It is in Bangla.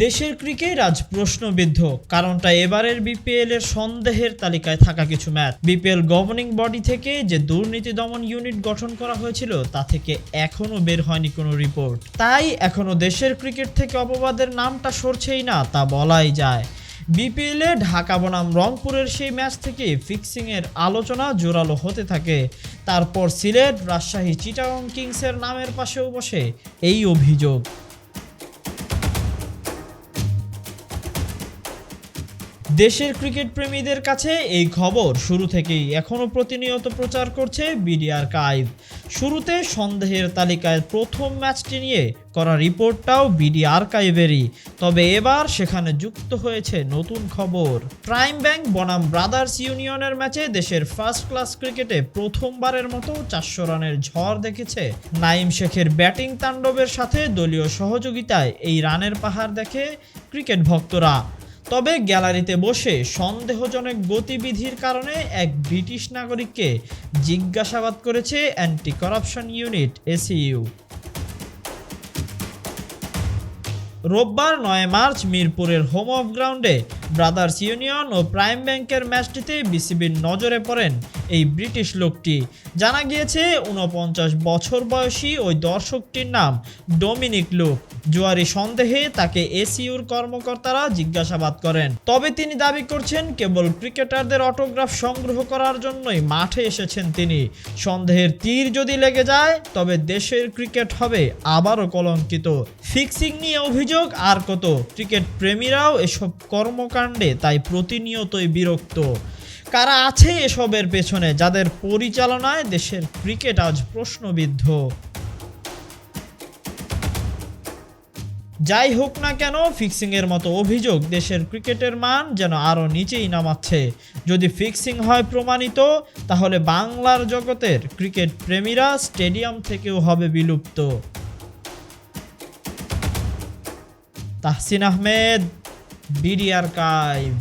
দেশের ক্রিকেট আজ প্রশ্নবিদ্ধ। কারণটা এবারের বিপিএল এর সন্দেহের তালিকায় থাকা কিছু ম্যাচ। বিপিএল গভর্নিং বডি থেকে যে দুর্নীতি দমন ইউনিট গঠন করা হয়েছিল তা থেকে এখনো বের হয়নি কোনো রিপোর্ট। তাই এখনো দেশের ক্রিকেট থেকে অপবাদের নামটা সরছেই না তা বলাই যায়। বিপিএল এ ঢাকা বনাম রংপুরের সেই ম্যাচ থেকে ফিক্সিং এর আলোচনা জোরালো হতে থাকে। তারপর সিলেট, রাজশাহী, চিটাগং কিংসের নামের পাশেও বসে এই অভিযোগ। দেশের ক্রিকেট প্রেমীদের কাছে এই খবর শুরু থেকেই এখনো প্রতিনিয়ত প্রচার করছে বিডি আর্কাইভ। শুরুতে সন্দেহের তালিকায় প্রথম ম্যাচটি নিয়ে করা রিপোর্টটাও বিডি আর্কাইভেরই, তবে এবার সেখানে যুক্ত হয়েছে নতুন খবর। প্রাইম ব্যাংক বনাম ব্রাদার্স ইউনিয়নের ম্যাচে দেশের ফার্স্ট ক্লাস ক্রিকেটে প্রথমবারের মতো 400 রানের ঝড় দেখেছে নাঈম শেখের ব্যাটিং তাণ্ডবের সাথে দলীয় সহযোগিতায় এই রানের পাহাড় দেখে ক্রিকেট ভক্তরা। তবে গ্যালারিতে বসে সন্দেহজনক গতিবিধির কারণে এক ব্রিটিশ নাগরিককে জিজ্ঞাসাবাদ করেছে অ্যান্টি করাপশন ইউনিট এসইইউ। রোববার 9 মার্চ মিরপুরের হোম অফ গ্রাউন্ডে ব্রাদার্স ইউনিয়ন ও প্রাইম ব্যাংকের ম্যাচটিতে বিসিবির নজরে পড়েন এই ব্রিটিশ লোকটি। জানা গিয়েছে 49 বছর বয়সী ওই দর্শকটির নাম ডমিনিক লুক। জুয়ারি সন্দেহে তাকে এসইউর কর্মকর্তারা জিজ্ঞাসাবাদ করেন। তবে তিনি দাবি করছেন কেবল ক্রিকেটারদের অটোগ্রাফ সংগ্রহ করার জন্যই মাঠে এসেছেন তিনি। সন্দেহের তীর যদি লেগে যায় তবে দেশের ক্রিকেট হবে আবারও কলঙ্কিত। ফিক্সিং নিয়ে অভিযোগ আর কত, ক্রিকেট প্রেমীরাও এসব কর্মকাণ্ডে তাই প্রতিনিয়তই বিরক্ত। কারা আছে এসবের পেছনে, যাদের পরিচালনায় দেশের ক্রিকেট আজ প্রশ্নবিদ্ধ? যাই হোক না কেন, ফিক্সিং এর মতো অভিযোগ দেশের ক্রিকেটের মান যেন আরো নিচেই নামাচ্ছে। যদি ফিক্সিং হয় প্রমাণিত, তাহলে বাংলার জগতের ক্রিকেট প্রেমীরা স্টেডিয়াম থেকেও হবে বিলুপ্ত। Tahsin Ahmed, BD archive.